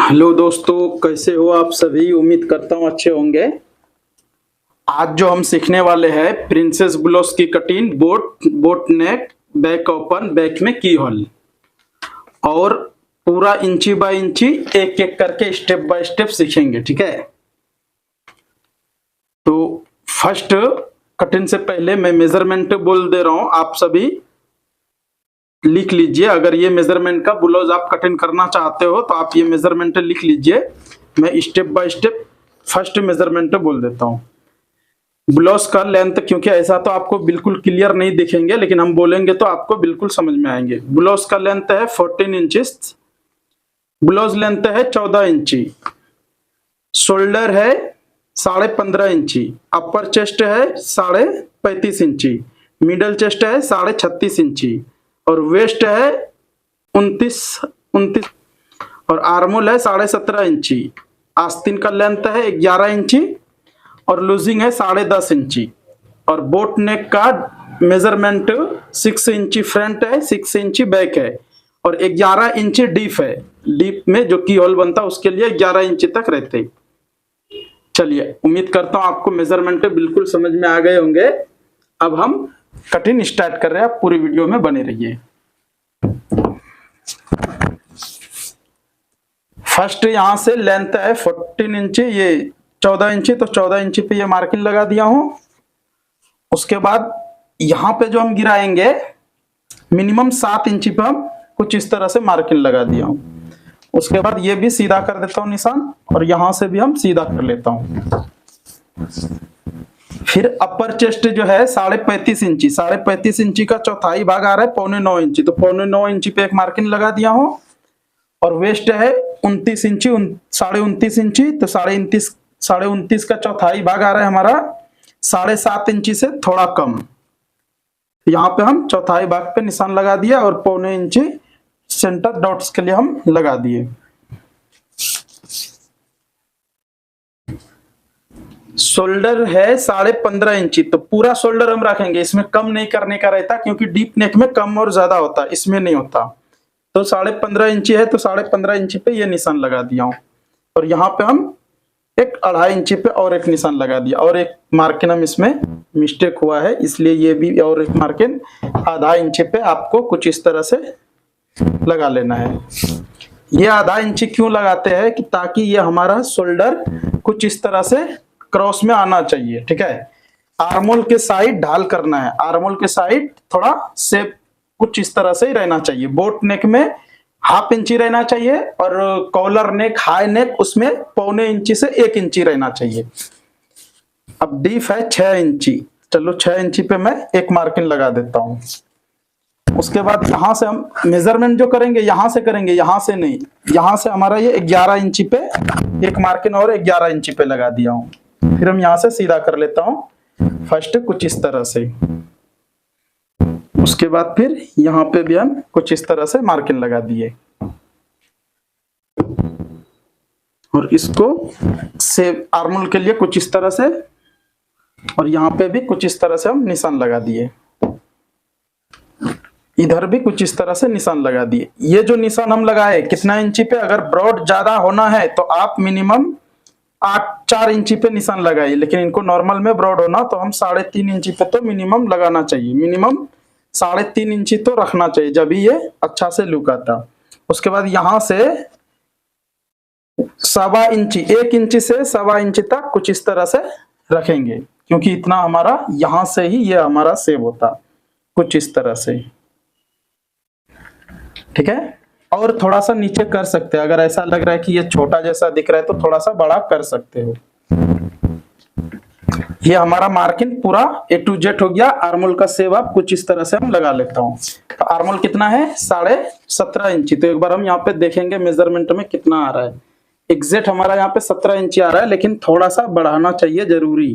Hello दोस्तों, कैसे हो आप सभी। उम्मीद करता हूँ अच्छे होंगे। आज जो हम सीखने वाले हैं प्रिंसेस ब्लाउज की कटिंग, बोट नेक, बैक ओपन, बैक में की होल, और पूरा इंची बाय इंची एक एक करके स्टेप बाय स्टेप सीखेंगे। ठीक है, तो फर्स्ट कटिंग से पहले मैं मेजरमेंट बोल दे रहा हूँ, आप सभी लिख लीजिए। अगर ये मेजरमेंट का ब्लाउज आप कटिंग करना चाहते हो तो आप ये मेजरमेंट लिख लीजिए। मैं step by step first measurement बोल देता हूँ। ब्लाउज का लेंथ, क्योंकि ऐसा तो आपको बिल्कुल क्लियर नहीं दिखेंगे, लेकिन हम बोलेंगे तो आपको बिल्कुल समझ में आएंगे। ब्लाउज का लेंथ है 14 इंचेस, ब्लाउज लेंथ है 14 इंची, शोल्डर है 15.5 इंची, अपर चेस्ट है 35.5 इंची, मिडल चेस्ट है 36.5 इंची, और वेस्ट है 29 और आर्मोल है 17.5 इंची। आस्तीन का लेंथ है 11 इंची और लूजिंग है 10.5 इंची। और बोट नेक का मेजरमेंट 6 इंची फ्रंट है, 6 इंची बैक है, और 11 इंची डीप है। डीप में जो की होल बनता है उसके लिए 11 इंची तक रहते। चलिए, उम्मीद करता हूं आपको मेजरमेंट बिल्कुल समझ में आ गए होंगे। अब हम कटिंग स्टार्ट कर रहे हैं, आप पूरी वीडियो में बने रहिए। फर्स्ट यहां से लेंथ है 14 इंची, ये 14 इंची, तो 14 इंची पे ये मार्किंग लगा दिया हूं। उसके बाद यहां पे जो हम गिराएंगे मिनिमम 7 इंची पे हम कुछ इस तरह से मार्किंग लगा दिया हूं। उसके बाद ये भी सीधा कर देता हूं निशान, और यहां से भी हम सीधा कर लेता हूं। फिर अपर चेस्ट जो है 35.5 इंची, 35.5 इंची का चौथाई भाग आ रहा है 8.25 इंची, तो 8.25 इंची पे एक मार्किंग लगा दिया हूं। और वेस्ट है 29 इंची, 29.5 इंची, तो 29.5 का चौथाई भाग आ रहा है हमारा 7.5 इंची से थोड़ा कम। यहाँ पे हम चौथाई भाग पे निशान लगा दिया, और 0.25 इंची सेंटर डॉट्स के लिए हम लगा दिए। शोल्डर है 15.5 इंची, तो पूरा शोल्डर हम रखेंगे, इसमें कम नहीं करने का रहता, क्योंकि डीप नेक में कम और ज्यादा होता है, इसमें नहीं होता। तो 15.5 इंची है, तो 15.5 इंची पे ये निशान लगा दिया हूं। और यहाँ पे हम एक 2.5 इंची पे और एक निशान लगा दिया, और एक मार्किंग हम इसमें मिस्टेक हुआ है, इसलिए ये भी और एक मार्किंग 0.5 इंची पे आपको कुछ इस तरह से लगा लेना है। ये 0.5 इंची क्यों लगाते हैं कि ताकि ये हमारा शोल्डर कुछ इस तरह से क्रॉस में आना चाहिए। ठीक है, आर्मोल के साइड ढाल करना है, आर्मोल के साइड थोड़ा शेप कुछ इस तरह से ही रहना चाहिए। बोट नेक में 0.5 इंची रहना चाहिए, और कॉलर नेक, हाई नेक, उसमें 0.25 इंची से 1 इंची रहना चाहिए। अब डीप है 6 इंची, चलो 6 इंची पे मैं एक मार्किंग लगा देता हूं। उसके बाद यहां से हम मेजरमेंट जो करेंगे यहां से करेंगे, यहां से नहीं, यहां से हमारा ये 11 इंची पे एक मार्किंग और 11 इंची पे लगा दिया हूं। फिर हम यहां से सीधा कर लेता हूं फर्स्ट कुछ इस तरह से। उसके बाद फिर यहाँ पे भी हम कुछ इस तरह से मार्किंग लगा दिए, और इसको से आर्मोल के लिए कुछ इस तरह से, और यहाँ पे भी कुछ इस तरह से हम निशान लगा दिए। इधर भी कुछ इस तरह से निशान लगा दिए। ये जो निशान हम लगाए कितना इंची पे, अगर ब्रॉड ज्यादा होना है तो आप मिनिमम 4 इंची पे निशान लगाइए, लेकिन इनको नॉर्मल में ब्रॉड होना तो हम 3.5 इंची पे तो मिनिमम लगाना चाहिए। मिनिमम 3.5 इंची तो रखना चाहिए, जब भी ये अच्छा से लुक आता। उसके बाद यहां से 1.25 इंची, 1 इंची से 1.25 इंची तक कुछ इस तरह से रखेंगे, क्योंकि इतना हमारा यहां से ही ये हमारा सेव होता, कुछ इस तरह से। ठीक है, और थोड़ा सा नीचे कर सकते हैं, अगर ऐसा लग रहा है कि ये छोटा जैसा दिख रहा है तो थोड़ा सा बड़ा कर सकते हो। ये हमारा मार्किंग पूरा A to Z हो गया। आर्मोल का सेव आप कुछ इस तरह से हम लगा लेता हूं। तो आर्मोल कितना है 17.5 इंची, तो एक बार हम यहाँ पे देखेंगे मेजरमेंट में कितना आ रहा है। एग्जैक्ट हमारा यहाँ पे 17 इंची आ रहा है, लेकिन थोड़ा सा बढ़ाना चाहिए जरूरी,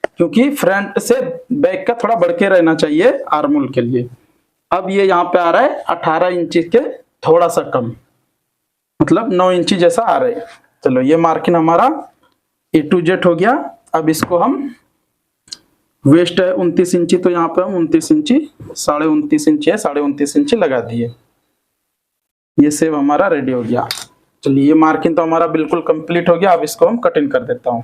क्योंकि फ्रंट से बैक का थोड़ा बढ़ के रहना चाहिए आर्मोल के लिए। अब ये यहाँ पे आ रहा है 18 इंची के थोड़ा सा कम, मतलब 9 इंची जैसा आ रहा है। चलो, ये मार्किंग हमारा A to Z हो गया। अब इसको हम, वेस्ट है 29 इंची, तो यहाँ पे हम 29 इंची, 29.5 इंची है, 29.5 इंची लगा दिए। ये सेव हमारा रेडी हो गया। चलिए, ये मार्किंग तो हमारा बिल्कुल कंप्लीट हो गया। अब इसको हम कटिंग कर देता हूँ।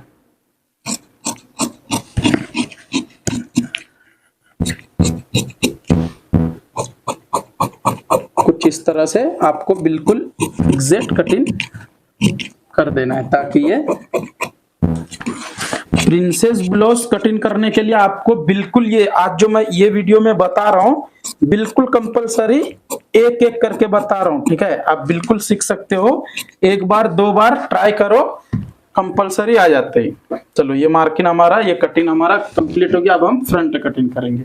कुछ इस तरह से आपको बिल्कुल एग्जैक्ट कटिंग कर देना है, ताकि ये प्रिंसेस ब्लाउज कटिंग करने के लिए आपको बिल्कुल, ये आज जो मैं ये वीडियो में बता रहा हूँ बिल्कुल कंपलसरी एक एक करके बता रहा हूँ, ठीक है। आप बिल्कुल सीख सकते हो, एक बार दो बार ट्राई करो, कंपलसरी आ जाते हैं। चलो, ये मार्किंग हमारा, ये कटिंग हमारा कंप्लीट हो गया। अब हम फ्रंट कटिंग करेंगे।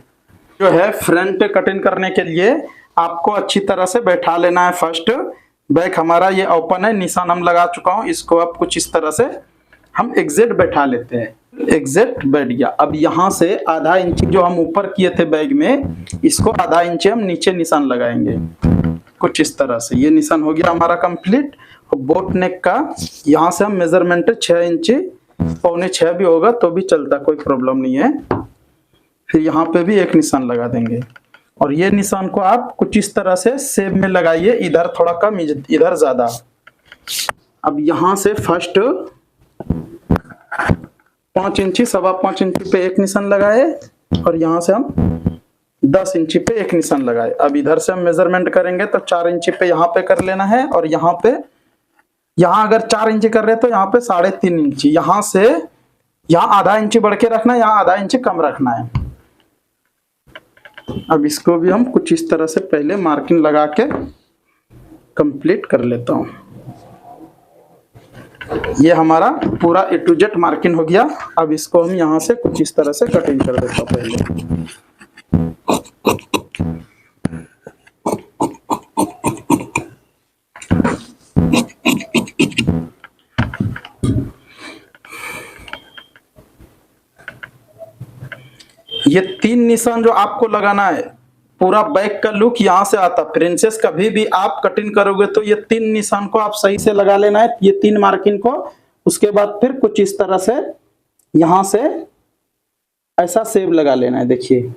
जो है फ्रंट कटिंग करने के लिए आपको अच्छी तरह से बैठा लेना है। फर्स्ट बैक हमारा ये ओपन है, निशान हम लगा चुका हूँ। इसको अब कुछ इस तरह से हम एग्जैक्ट बैठा लेते हैं। एग्जैक्ट बैठ गया। अब यहाँ से आधा इंच जो हम ऊपर किए थे बैग में, इसको आधा इंच हम नीचे निशान लगाएंगे कुछ इस तरह से। ये निशान हो गया हमारा कंप्लीट। और बोट नेक का यहाँ से हम मेजरमेंट 6 इंच, पौने 6 भी होगा तो भी चलता, कोई प्रॉब्लम नहीं है। फिर यहाँ पे भी एक निशान लगा देंगे। और ये निशान को आप कुछ इस तरह से शेप में लगाइए, इधर थोड़ा कम इधर ज्यादा। अब यहाँ से फर्स्ट 5 इंची, 5.25 इंची पे एक निशान लगाए, और यहाँ से हम 10 इंची पे एक निशान लगाए। अब इधर से हम मेजरमेंट करेंगे तो 4 इंची पे यहाँ पे कर लेना है, और यहाँ पे, यहाँ अगर 4 इंची कर रहे हैं तो यहाँ पे 3.5 इंची, यहाँ से यहाँ आधा इंची बढ़ के रखना है, यहाँ आधा इंची कम रखना है। अब इसको भी हम कुछ इस तरह से पहले मार्किंग लगा के कंप्लीट कर लेता हूँ। ये हमारा पूरा A to Z मार्किंग हो गया। अब इसको हम यहाँ से कुछ इस तरह से कटिंग कर देता हूँ पहले। ये 3 निशान जो आपको लगाना है, पूरा बैक का लुक यहाँ से आता। प्रिंसेस कभी भी आप कटिंग करोगे तो ये 3 निशान को आप सही से लगा लेना है, ये 3 मार्किंग को। उसके बाद फिर कुछ इस तरह से यहाँ से ऐसा सेब लगा लेना है। देखिए,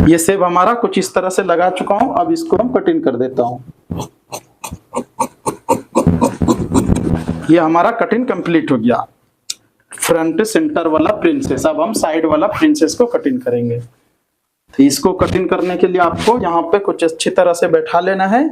ये सेब हमारा कुछ इस तरह से लगा चुका हूं। अब इसको हम कटिंग कर देता हूं। ये हमारा कटिंग कंप्लीट हो गया, फ्रंट सेंटर वाला प्रिंसेस। अब हम साइड वाला प्रिंसेस को कटिंग करेंगे। तो इसको कटिंग करने के लिए आपको यहाँ पे कुछ अच्छी तरह से बैठा लेना है।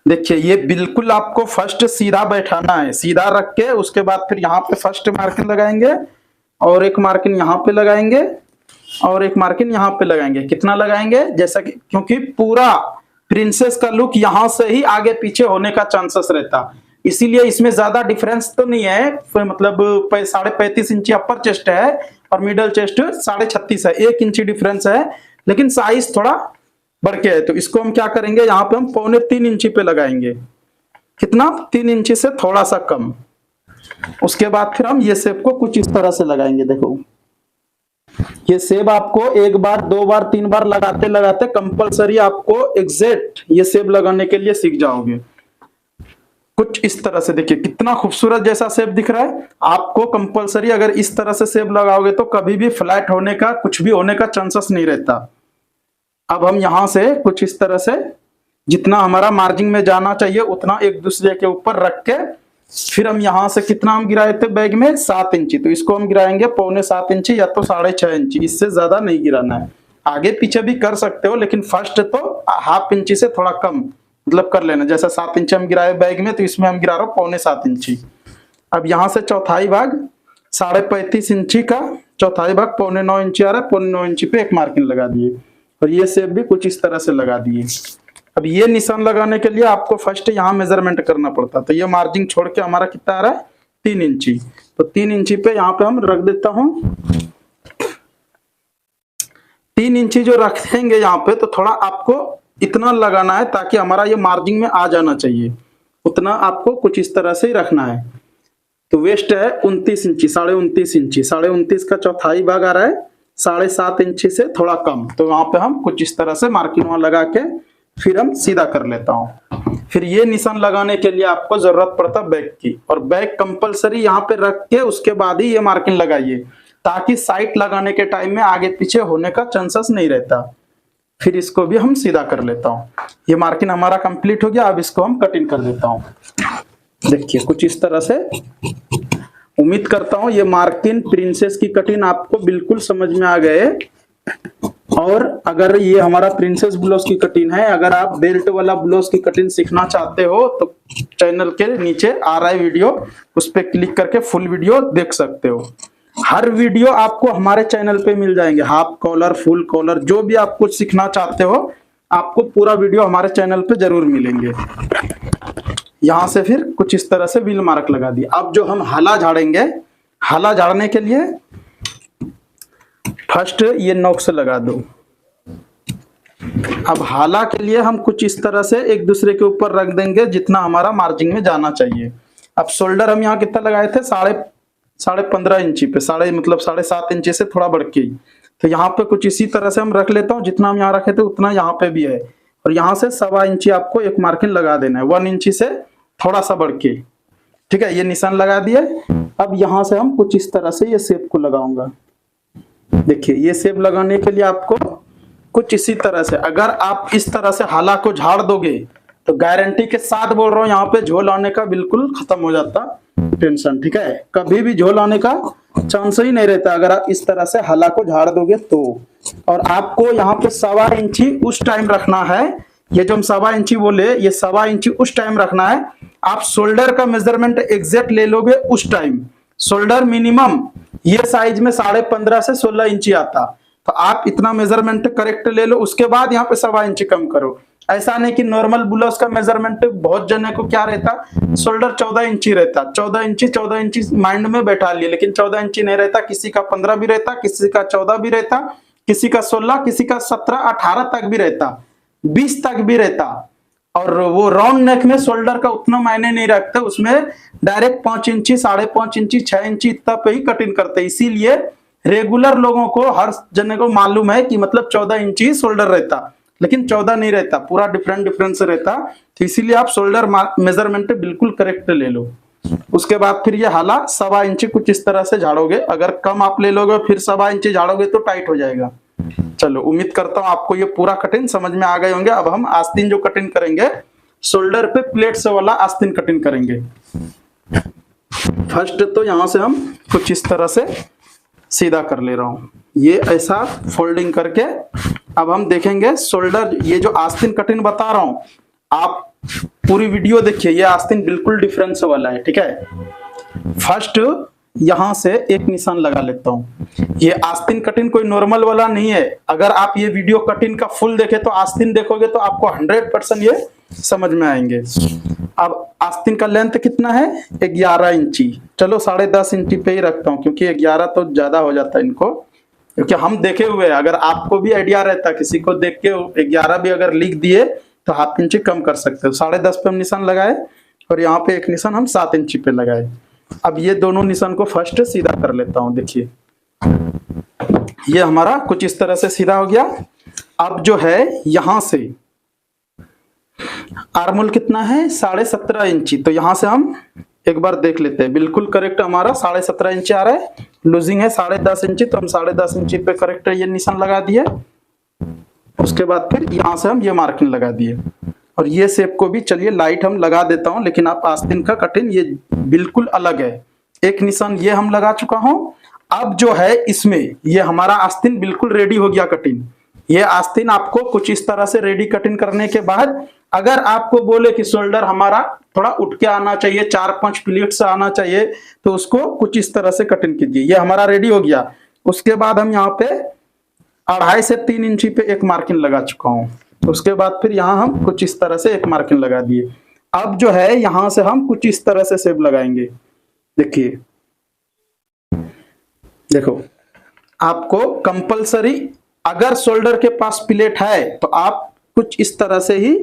देखिए, ये बिल्कुल आपको फर्स्ट सीधा बैठाना है, सीधा रख के उसके बाद फिर यहाँ पे फर्स्ट मार्किंग लगाएंगे, और एक मार्किंग यहाँ पे लगाएंगे, और एक मार्किंग यहाँ पे लगाएंगे। कितना लगाएंगे, जैसा कि, क्योंकि पूरा प्रिंसेस का लुक यहाँ से ही आगे पीछे होने का चांसेस रहता, इसीलिए इसमें ज्यादा डिफरेंस तो नहीं है। मतलब 35.5 इंची अपर चेस्ट है और मिडल चेस्ट 36.5 है, 1 इंची डिफरेंस है, लेकिन साइज थोड़ा बढ़ के है। तो इसको हम क्या करेंगे, यहाँ पे हम 2.25 इंची पे लगाएंगे। कितना, 3 इंची से थोड़ा सा कम। उसके बाद फिर हम ये शेप को कुछ इस तरह से लगाएंगे। देखो, ये शेप आपको 1 बार 2 बार 3 बार लगाते लगाते कंपलसरी आपको एग्जैक्ट ये शेप लगाने के लिए सीख जाओगे। कुछ इस तरह से देखिए, कितना खूबसूरत जैसा शेप दिख रहा है आपको। कंपलसरी अगर इस तरह से शेप लगाओगे तो कभी भी फ्लैट होने का, कुछ भी होने का चांसेस नहीं रहता। अब हम यहाँ से कुछ इस तरह से जितना हमारा मार्जिन में जाना चाहिए उतना एक दूसरे के ऊपर रख के, फिर हम यहाँ से कितना हम गिराए थे बैग में 7 इंची, तो इसको हम गिराएंगे 6.25 इंची या तो 6.5 इंची, इससे ज्यादा नहीं गिराना है। आगे पीछे भी कर सकते हो, लेकिन फर्स्ट तो 1/2 इंची से थोड़ा कम मतलब कर लेना। जैसा 7 इंची हम गिराए बैग में, तो इसमें हम गिरा रहे हो 6.25 इंची। अब यहाँ से चौथाई भाग 35.5 इंची का चौथाई भाग 8.9 इंची आ रहा है, 8.9 इंची पे एक मार्किंग लगा दिए, और ये शेप भी कुछ इस तरह से लगा दिए। अब ये निशान लगाने के लिए आपको फर्स्ट यहाँ मेजरमेंट करना पड़ता, तो ये मार्जिन छोड़ के हमारा कितना आ रहा है 3 इंची, तो 3 इंची पे यहाँ पे हम रख देता हूँ। 3 इंची जो रख देंगे यहाँ पे, तो थोड़ा आपको इतना लगाना है ताकि हमारा ये मार्जिन में आ जाना चाहिए, उतना आपको कुछ इस तरह से ही रखना है। तो वेस्ट है 29 इंची, 29.5 इंची, 29.5 का चौथाई भाग आ रहा है 7.5 इंची से थोड़ा कम। तो वहां पे हम कुछ इस तरह से मार्किंग वहां लगा के फिर हम सीधा कर लेता हूँ। फिर ये निशान लगाने के लिए आपको जरूरत पड़ता बैक की, और बैक कंपलसरी यहाँ पे रख के उसके बाद ही ये मार्किंग लगाइए, ताकि साइट लगाने के टाइम में आगे पीछे होने का चांसेस नहीं रहता। फिर इसको भी हम सीधा कर लेता हूँ। ये मार्किंग हमारा कंप्लीट हो गया। अब इसको हम कटिंग कर देता हूँ। देखिए कुछ इस तरह से। उम्मीद करता हूँ ये मार्किंग प्रिंसेस की कटिंग आपको बिल्कुल समझ में आ गए। और अगर ये हमारा प्रिंसेस ब्लाउज की कटिंग है, अगर आप बेल्ट वाला ब्लाउज की कटिंग सीखना चाहते हो तो चैनल के नीचे आ रहा है वीडियो, उस पर क्लिक करके फुल वीडियो देख सकते हो। हर वीडियो आपको हमारे चैनल पे मिल जाएंगे, हाफ कॉलर, फुल कॉलर, जो भी आप कुछ सीखना चाहते हो आपको पूरा वीडियो हमारे चैनल पे जरूर मिलेंगे। यहां से फिर कुछ इस तरह से व्हील मार्क लगा दिया। अब जो हम हाला झाड़ेंगे, हाला झाड़ने के लिए फर्स्ट ये नोक से लगा दो। अब हाला के लिए हम कुछ इस तरह से एक दूसरे के ऊपर रख देंगे जितना हमारा मार्जिन में जाना चाहिए। अब शोल्डर हम यहाँ कितना लगाए थे, साढ़े 15 इंची पे, मतलब 7.5 इंची से थोड़ा बढ़ के। तो यहाँ पे कुछ इसी तरह से हम रख लेता हूँ, जितना हम यहाँ रखे थे उतना यहाँ पे भी है। और यहाँ से 1.25 इंची आपको एक मार्किंग लगा देना है, 1 इंची से थोड़ा सा बढ़ के। ठीक है, ये निशान लगा दिए। अब यहाँ से हम कुछ इस तरह से ये शेप को लगाऊंगा। देखिए ये शेप लगाने के लिए आपको कुछ इसी तरह से, अगर आप इस तरह से हाला को झाड़ दोगे तो गारंटी के साथ बोल रहा हूँ यहाँ पे झोल आने का बिल्कुल खत्म हो जाता टेंशन। ठीक है, कभी भी झोल आने का चांस ही नहीं रहता अगर आप इस तरह से हाला को झाड़ दोगे तो। और आपको यहाँ पे 1.25 इंची उस टाइम रखना है। ये जो हम 1.25 इंची बोले, ये 1.25 इंची उस टाइम रखना है। आप शोल्डर का मेजरमेंट एग्जैक्ट ले लोगे उस टाइम। शोल्डर मिनिमम ये साइज में 15.5 से 16 इंची आता, तो आप इतना मेजरमेंट करेक्ट ले लो। उसके बाद यहाँ पे 1.25 इंची कम करो। ऐसा नहीं कि नॉर्मल ब्लाउज का मेजरमेंट बहुत जने को क्या रहता, शोल्डर 14 इंची रहता, 14 इंची माइंड में बैठा लिए, लेकिन 14 इंची नहीं रहता। किसी का 15 भी रहता, किसी का 14 भी रहता, किसी का 16, किसी का 17, 18 तक भी रहता, 20 तक भी रहता। और वो राउंड नेक में शोल्डर का उतना मायने नहीं रखते, उसमें डायरेक्ट 5 इंची, 5.5 इंची, 6 इंची इतना पे ही कटिंग करते। इसीलिए रेगुलर लोगों को, हर जने को मालूम है कि मतलब 14 इंची शोल्डर रहता, लेकिन 14 नहीं रहता, पूरा डिफरेंस रहता। तो इसीलिए आप शोल्डर मेजरमेंट बिल्कुल करेक्ट ले लो। उसके बाद फिर ये हाला 1.25 इंची कुछ इस तरह से झाड़ोगे। अगर कम आप ले लोगे फिर 1.25 इंची झाड़ोगे तो टाइट हो जाएगा। चलो, उम्मीद करता हूं आपको ये पूरा कटिंग समझ में आ गए होंगे। अब हम आस्तीन जो कटिंग करेंगे, शोल्डर पे प्लेट से वाला आस्तीन कटिंग करेंगे। फर्स्ट तो यहां से हम कुछ इस तरह से सीधा कर ले रहा हूं, ये ऐसा फोल्डिंग करके। अब हम देखेंगे शोल्डर, ये जो आस्तीन कटिंग बता रहा हूं आप पूरी वीडियो देखिए, ये आस्तीन बिल्कुल डिफरेंस वाला है। ठीक है, फर्स्ट यहां से एक निशान लगा लेता हूं। ये आस्तीन कटिंग कोई नॉर्मल वाला नहीं है। अगर आप ये वीडियो कटिंग का फुल देखे तो आस्तीन देखोगे तो आपको 100% ये समझ में आएंगे। अब आस्तीन का लेंथ कितना है, 11 इंची। चलो 10.5 इंची पे ही रखता हूँ, क्योंकि 11 तो ज्यादा हो जाता है इनको, क्योंकि हम देखे हुए हैं। अगर आपको भी आइडिया रहता, किसी को देख के 11 भी अगर लिख दिए तो 1/2 इंची कम कर सकते हो। 10.5 पे हम निशान लगाए और यहाँ पे एक निशान हम 7 इंची पे लगाए। अब ये दोनों निशान को फर्स्ट सीधा कर लेता हूं। देखिए ये हमारा कुछ इस तरह से सीधा हो गया। अब जो है यहां से आर्मोल कितना है, 17.5 इंची। तो यहां से हम एक बार देख लेते हैं, बिल्कुल करेक्ट हमारा 17.5 इंची आ रहा है। लूजिंग है 10.5 इंची, तो हम 10.5 इंची पे करेक्ट ये निशान लगा दिए। उसके बाद फिर यहां से हम ये मार्किंग लगा दिए। और ये शेप को भी चलिए लाइट हम लगा देता हूं, लेकिन आप आस्तीन का कटिंग ये बिल्कुल अलग है। एक निशान ये हम लगा चुका हूं। अब जो है इसमें ये हमारा आस्तीन बिल्कुल रेडी हो गया कटिंग। ये आस्तीन आपको कुछ इस तरह से रेडी कटिंग करने के बाद, अगर आपको बोले कि शोल्डर हमारा थोड़ा उठ के आना चाहिए, 4-5 प्लेट से आना चाहिए, तो उसको कुछ इस तरह से कटिंग कीजिए। ये हमारा रेडी हो गया। उसके बाद हम यहाँ पे 2.5 से 3 इंची पे एक मार्किंग लगा चुका हूँ। उसके बाद फिर यहाँ हम कुछ इस तरह से एक मार्किंग लगा दिए। अब जो है यहां से हम कुछ इस तरह से शेप लगाएंगे। देखिए, देखो आपको कंपलसरी, अगर शोल्डर के पास प्लेट है तो आप कुछ इस तरह से ही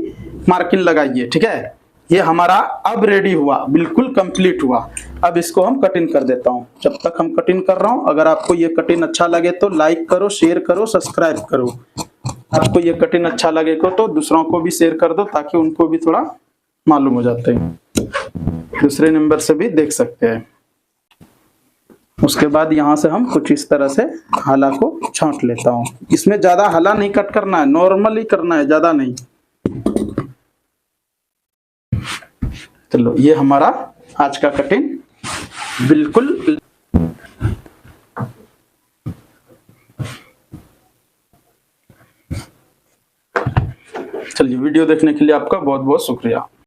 मार्किंग लगाइए। ठीक है, ये हमारा अब रेडी हुआ, बिल्कुल कंप्लीट हुआ। अब इसको हम कटिंग कर देता हूं। जब तक हम कटिंग कर रहा हूं, अगर आपको ये कटिंग अच्छा लगे तो लाइक करो, शेयर करो, सब्सक्राइब करो। आपको ये कटिंग अच्छा लगे तो दूसरों को भी शेयर कर दो, ताकि उनको भी थोड़ा मालूम हो जाते हैं। दूसरे नंबर से भी देख सकते हैं। उसके बाद यहाँ से हम कुछ इस तरह से हाला को छांट लेता हूँ। इसमें ज्यादा हाला नहीं कट करना है, नॉर्मली करना है, ज्यादा नहीं। चलो ये हमारा आज का कटिंग बिल्कुल। चलिए, वीडियो देखने के लिए आपका बहुत बहुत शुक्रिया।